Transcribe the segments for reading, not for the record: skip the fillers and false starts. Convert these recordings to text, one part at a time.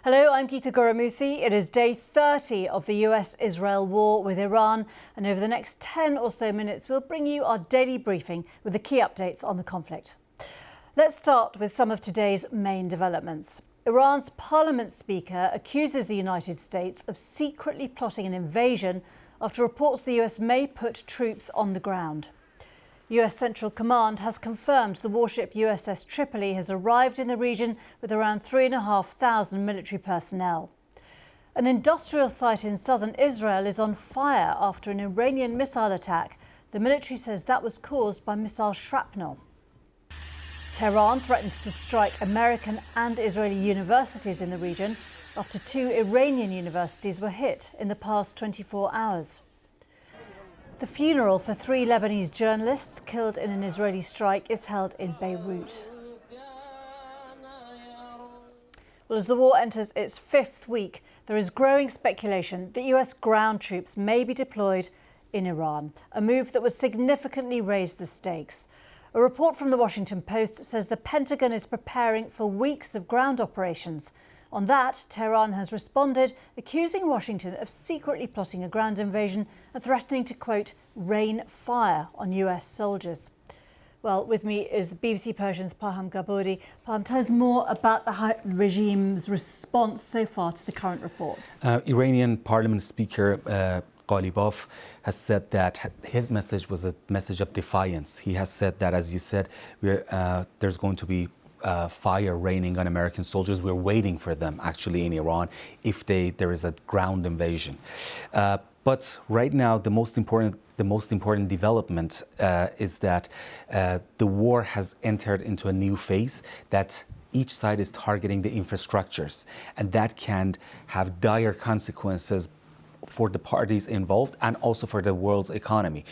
Hello, I'm Geeta Guramuthi. It is day 30 of the US-Israel war with Iran, and over the next 10 or so minutes, we'll bring you our daily briefing with the key updates on the conflict. Let's start with some of today's main developments. Iran's parliament speaker accuses the United States of secretly plotting an invasion after reports the US may put troops on the ground. US Central Command has confirmed the warship USS Tripoli has arrived in the region with around 3,500 military personnel. An industrial site in southern Israel is on fire after an Iranian missile attack. The military says that was caused by missile shrapnel. Tehran threatens to strike American and Israeli universities in the region after 2 Iranian universities were hit in the past 24 hours. The funeral for 3 Lebanese journalists killed in an Israeli strike is held in Beirut. Well, as the war enters its 5th week, there is growing speculation that US ground troops may be deployed in Iran, a move that would significantly raise the stakes. A report from the Washington Post says the Pentagon is preparing for weeks of ground operations. On that, Tehran has responded, accusing Washington of secretly plotting a ground invasion and threatening to, quote, rain fire on US soldiers. Well, with me is the BBC Persian's Paham Gaburi. Paham, tell us more about the regime's response so far to the current reports. Iranian Parliament Speaker Ghalibaf has said that his message was a message of defiance. He has said that, as you said, there's going to be fire raining on American soldiers. We're waiting for them, actually, in Iran if there is a ground invasion. But right now, the most important development is that the war has entered into a new phase, that each side is targeting the infrastructures, and that can have dire consequences for the parties involved and also for the world's economy.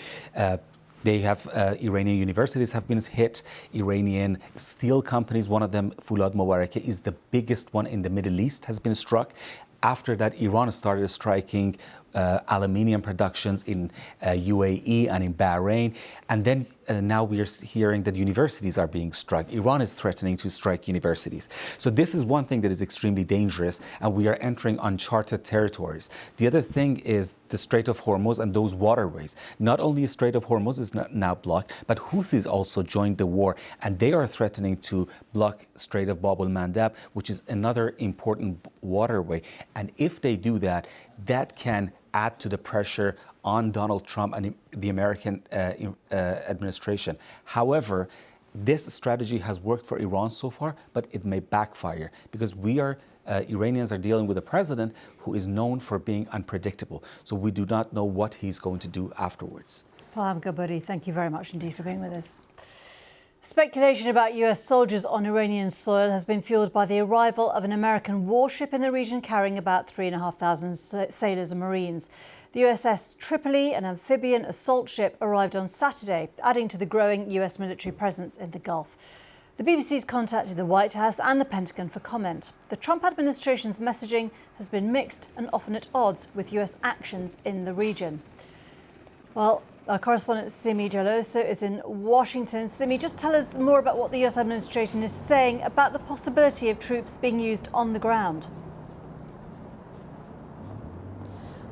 Iranian universities have been hit. Iranian steel companies, one of them, Fulad Mobarakeh, is the biggest one in the Middle East, has been struck. After that, Iran started striking aluminium productions in UAE and in Bahrain. And then now we are hearing that universities are being struck. Iran is threatening to strike universities. So this is one thing that is extremely dangerous, and we are entering uncharted territories. The other thing is the Strait of Hormuz and those waterways. Not only the Strait of Hormuz is now blocked, but Houthis also joined the war, and they are threatening to block Strait of Bab el-Mandeb, which is another important waterway. And if they do that, that can add to the pressure on Donald Trump and the American administration. However, this strategy has worked for Iran so far, but it may backfire because Iranians are dealing with a president who is known for being unpredictable. So we do not know what he's going to do afterwards. Paham Gaburi, thank you very much indeed for being with us. Speculation about US soldiers on Iranian soil has been fueled by the arrival of an American warship in the region carrying about 3,500 sailors and Marines. The USS Tripoli, an amphibian assault ship, arrived on Saturday, adding to the growing US military presence in the Gulf. The BBC's contacted the White House and the Pentagon for comment. The Trump administration's messaging has been mixed and often at odds with US actions in the region. Well, our correspondent Simi Jaloso is in Washington. Simi, just tell us more about what the US administration is saying about the possibility of troops being used on the ground.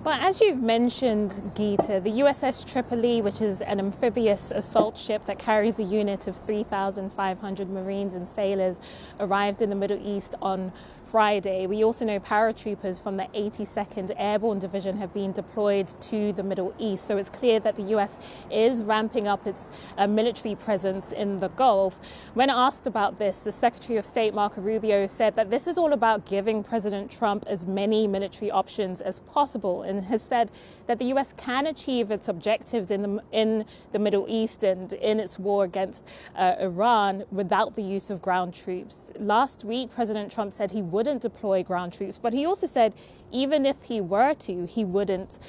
Well, as you've mentioned, Geeta, the USS Tripoli, which is an amphibious assault ship that carries a unit of 3,500 Marines and sailors, arrived in the Middle East on Friday. We also know paratroopers from the 82nd Airborne Division have been deployed to the Middle East. So it's clear that the US is ramping up its military presence in the Gulf. When asked about this, the Secretary of State, Marco Rubio, said that this is all about giving President Trump as many military options as possible, and has said that the US can achieve its objectives in the Middle East and in its war against Iran without the use of ground troops. Last week, President Trump said he wouldn't deploy ground troops, but he also said even if he were to, he wouldn't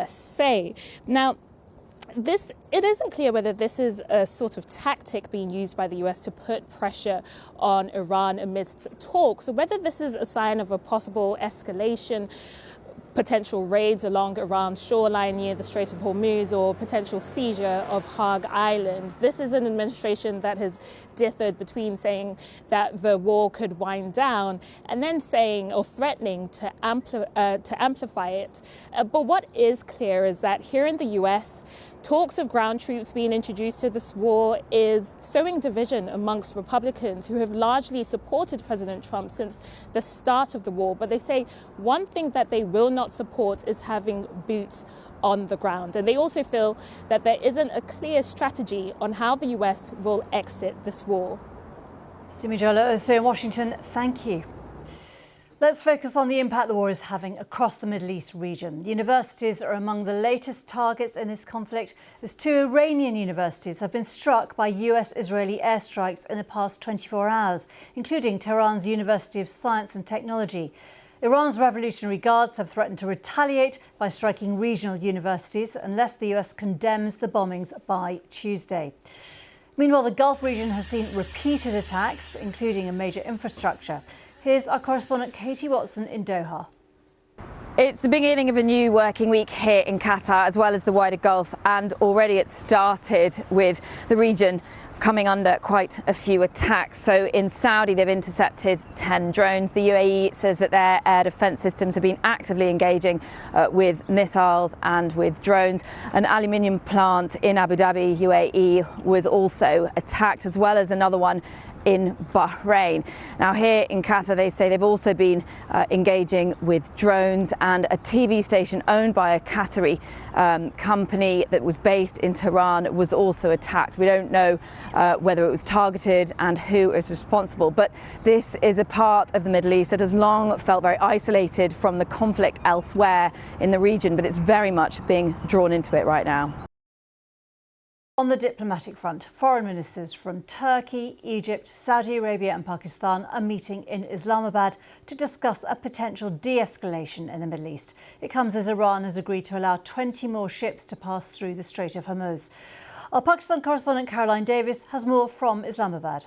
say. Now, it isn't clear whether this is a sort of tactic being used by the US to put pressure on Iran amidst talks, or whether this is a sign of a possible escalation. potential raids along Iran's shoreline near the Strait of Hormuz or potential seizure of Hagg Island. This is an administration that has differed between saying that the war could wind down and then saying or threatening to amplify it. But what is clear is that here in the US, talks of ground troops being introduced to this war is sowing division amongst Republicans who have largely supported President Trump since the start of the war. But they say one thing that they will not support is having boots on the ground. And they also feel that there isn't a clear strategy on how the US will exit this war. Simijola Oso in Washington, thank you. Let's focus on the impact the war is having across the Middle East region. Universities are among the latest targets in this conflict, as 2 Iranian universities have been struck by US-Israeli airstrikes in the past 24 hours, including Tehran's University of Science and Technology. Iran's Revolutionary Guards have threatened to retaliate by striking regional universities unless the US condemns the bombings by Tuesday. Meanwhile, the Gulf region has seen repeated attacks, including a major infrastructure. Here's our correspondent Katie Watson in Doha. It's the beginning of a new working week here in Qatar, as well as the wider Gulf, and already it started with the region coming under quite a few attacks. So in Saudi, they've intercepted 10 drones. The UAE says that their air defence systems have been actively engaging with missiles and with drones. An aluminium plant in Abu Dhabi, UAE, was also attacked, as well as another one in Bahrain. Now here in Qatar, they say they've also been engaging with drones, and a TV station owned by a Qatari company that was based in Tehran was also attacked. We don't know whether it was targeted and who is responsible, but this is a part of the Middle East that has long felt very isolated from the conflict elsewhere in the region, but it's very much being drawn into it right now. On the diplomatic front, foreign ministers from Turkey, Egypt, Saudi Arabia and Pakistan are meeting in Islamabad to discuss a potential de-escalation in the Middle East. It comes as Iran has agreed to allow 20 more ships to pass through the Strait of Hormuz. Our Pakistan correspondent Caroline Davis has more from Islamabad.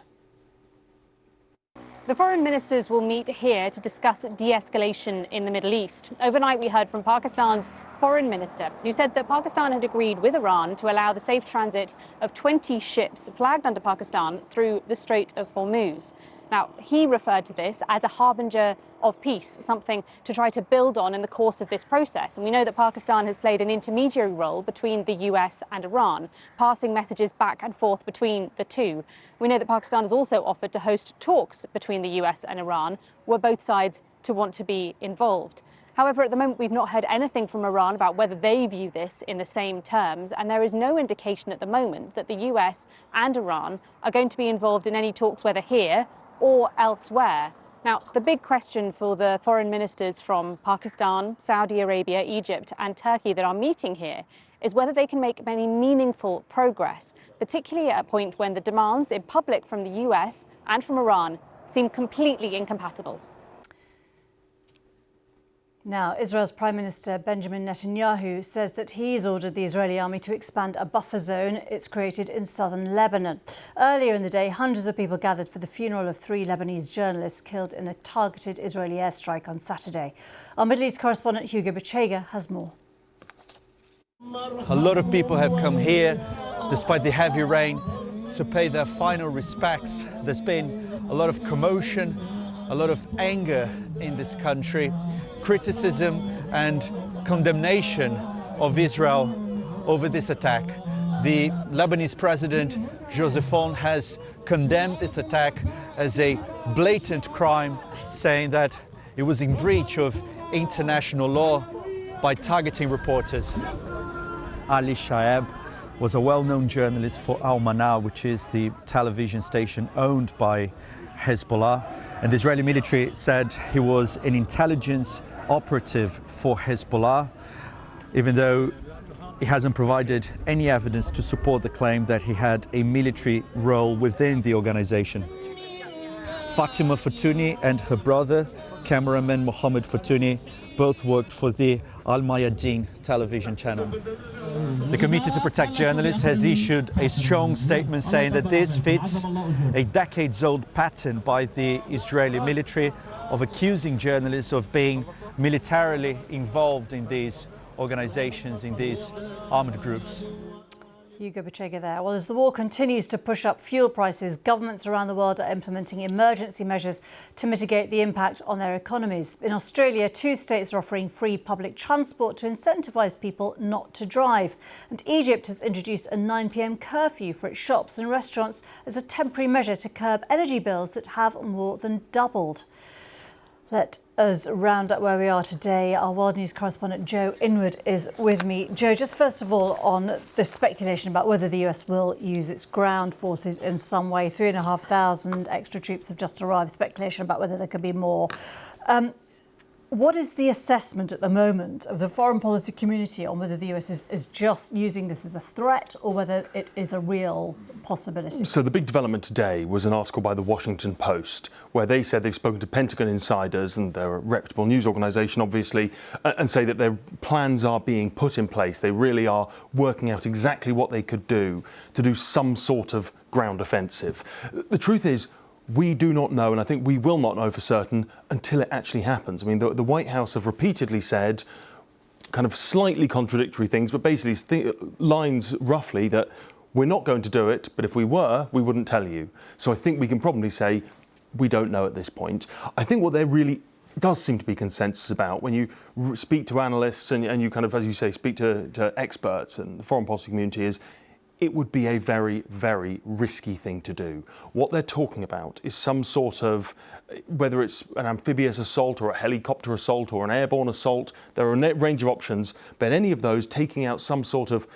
The foreign ministers will meet here to discuss de-escalation in the Middle East. Overnight, we heard from Pakistan's foreign minister, who said that Pakistan had agreed with Iran to allow the safe transit of 20 ships flagged under Pakistan through the Strait of Hormuz. Now, he referred to this as a harbinger of peace, something to try to build on in the course of this process. And we know that Pakistan has played an intermediary role between the US and Iran, passing messages back and forth between the two. We know that Pakistan has also offered to host talks between the US and Iran, where both sides to want to be involved. However, at the moment, we've not heard anything from Iran about whether they view this in the same terms, and there is no indication at the moment that the US and Iran are going to be involved in any talks, whether here or elsewhere. Now, the big question for the foreign ministers from Pakistan, Saudi Arabia, Egypt and Turkey that are meeting here is whether they can make any meaningful progress, particularly at a point when the demands in public from the US and from Iran seem completely incompatible. Now, Israel's Prime Minister Benjamin Netanyahu says that he's ordered the Israeli army to expand a buffer zone it's created in southern Lebanon. Earlier in the day, hundreds of people gathered for the funeral of 3 Lebanese journalists killed in a targeted Israeli airstrike on Saturday. Our Middle East correspondent Hugo Bachega has more. A lot of people have come here, despite the heavy rain, to pay their final respects. There's been a lot of commotion, a lot of anger in this country, criticism and condemnation of Israel over this attack. The Lebanese president, Joseph Aoun, has condemned this attack as a blatant crime, saying that it was in breach of international law by targeting reporters. Ali Shaeb was a well-known journalist for Al-Mana, which is the television station owned by Hezbollah. And the Israeli military said he was an intelligence operative for Hezbollah, even though he hasn't provided any evidence to support the claim that he had a military role within the organization. Fatima Fortuny and her brother, cameraman Mohammad Fortuny, both worked for the Al Mayadeen television channel. The Committee to Protect Journalists has issued a strong statement saying that this fits a decades-old pattern by the Israeli military of accusing journalists of being militarily involved in these organizations, in these armed groups. Hugo Bachega there. Well, as the war continues to push up fuel prices, governments around the world are implementing emergency measures to mitigate the impact on their economies. In Australia, 2 states are offering free public transport to incentivise people not to drive. And Egypt has introduced a 9 p.m. curfew for its shops and restaurants as a temporary measure to curb energy bills that have more than doubled. Let us round up where we are today. Our World News correspondent Joe Inwood is with me. Joe, just first of all on the speculation about whether the US will use its ground forces in some way. 3,500 extra troops have just arrived. Speculation about whether there could be more. What is the assessment at the moment of the foreign policy community on whether the US is just using this as a threat or whether it is a real possibility? So the big development today was an article by the Washington Post where they said they've spoken to Pentagon insiders, and they're a reputable news organisation obviously, and say that their plans are being put in place. They really are working out exactly what they could do to do some sort of ground offensive. The truth is, we do not know, and I think we will not know for certain until it actually happens. I mean, the White House have repeatedly said kind of slightly contradictory things, but basically lines roughly that we're not going to do it, but if we were, we wouldn't tell you. So I think we can probably say we don't know at this point. I think what there really does seem to be consensus about when you speak to analysts and you kind of, as you say, speak to experts and the foreign policy community is it would be a very, very risky thing to do. What they're talking about is some sort of, whether it's an amphibious assault or a helicopter assault or an airborne assault, there are a range of options, but any of those taking out some sort of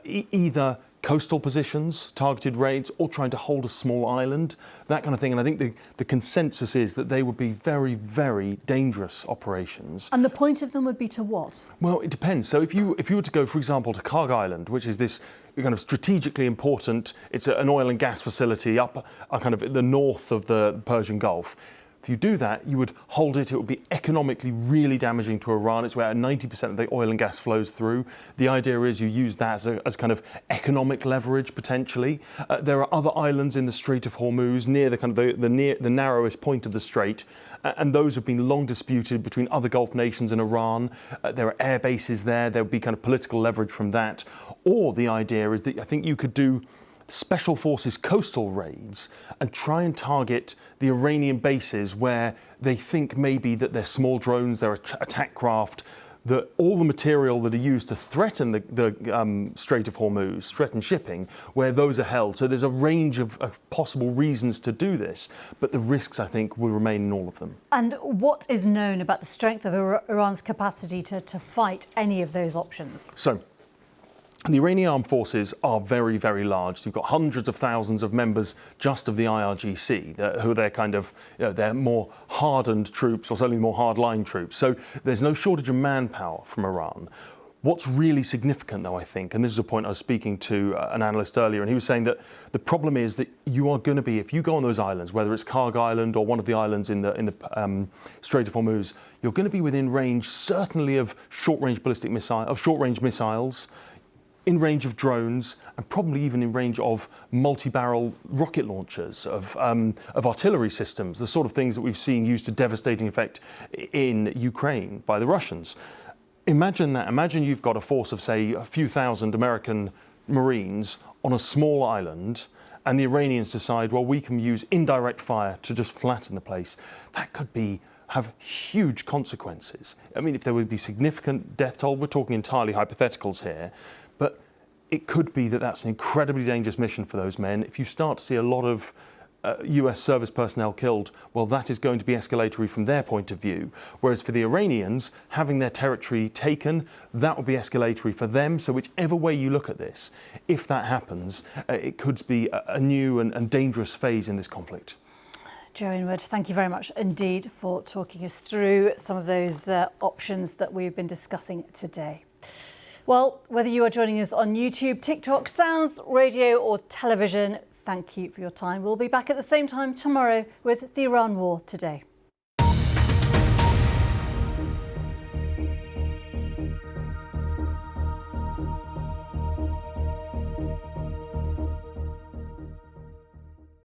either coastal positions, targeted raids, or trying to hold a small island, that kind of thing. And I think the consensus is that they would be very, very dangerous operations. And the point of them would be to what? Well, it depends. So if you were to go, for example, to Karg Island, which is this kind of strategically important, it's an oil and gas facility up kind of in the north of the Persian Gulf. If you do that, you would hold it. It would be economically really damaging to Iran. It's where 90% of the oil and gas flows through. The idea is you use that as kind of economic leverage potentially. There are other islands in the Strait of Hormuz near the kind of the narrowest point of the strait, and those have been long disputed between other Gulf nations and Iran. There are air bases there. There would be kind of political leverage from that. Or the idea is that I think you could do special forces coastal raids and try and target the Iranian bases where they think maybe that they're small drones, they're attack craft, that all the material that are used to threaten the Strait of Hormuz, threaten shipping, where those are held. So there's a range of possible reasons to do this, but the risks, I think, will remain in all of them. And what is known about the strength of Iran's capacity to fight any of those options? So the Iranian armed forces are very, very large. You've got hundreds of thousands of members just of the IRGC, who they're kind of, they're more hardened troops, or certainly more hardline troops. So there's no shortage of manpower from Iran. What's really significant, though, I think, and this is a point I was speaking to an analyst earlier, and he was saying that the problem is that you are going to be, if you go on those islands, whether it's Karg Island or one of the islands in the Strait of Hormuz, you're going to be within range, certainly of short-range missiles, in range of drones, and probably even in range of multi-barrel rocket launchers, of artillery systems, the sort of things that we've seen used to devastating effect in Ukraine by the Russians. Imagine that. Imagine you've got a force of, say, a few thousand American Marines on a small island, and the Iranians decide, well, we can use indirect fire to just flatten the place. That could have huge consequences. I mean, if there would be significant death toll, we're talking entirely hypotheticals here, but it could be that that's an incredibly dangerous mission for those men. If you start to see a lot of US service personnel killed, well, that is going to be escalatory from their point of view. Whereas for the Iranians, having their territory taken, that will be escalatory for them. So whichever way you look at this, if that happens, it could be a new and dangerous phase in this conflict. Joe Inwood, thank you very much indeed for talking us through some of those options that we've been discussing today. Well, whether you are joining us on YouTube, TikTok, Sounds, radio or television, thank you for your time. We'll be back at the same time tomorrow with the Iran War Today.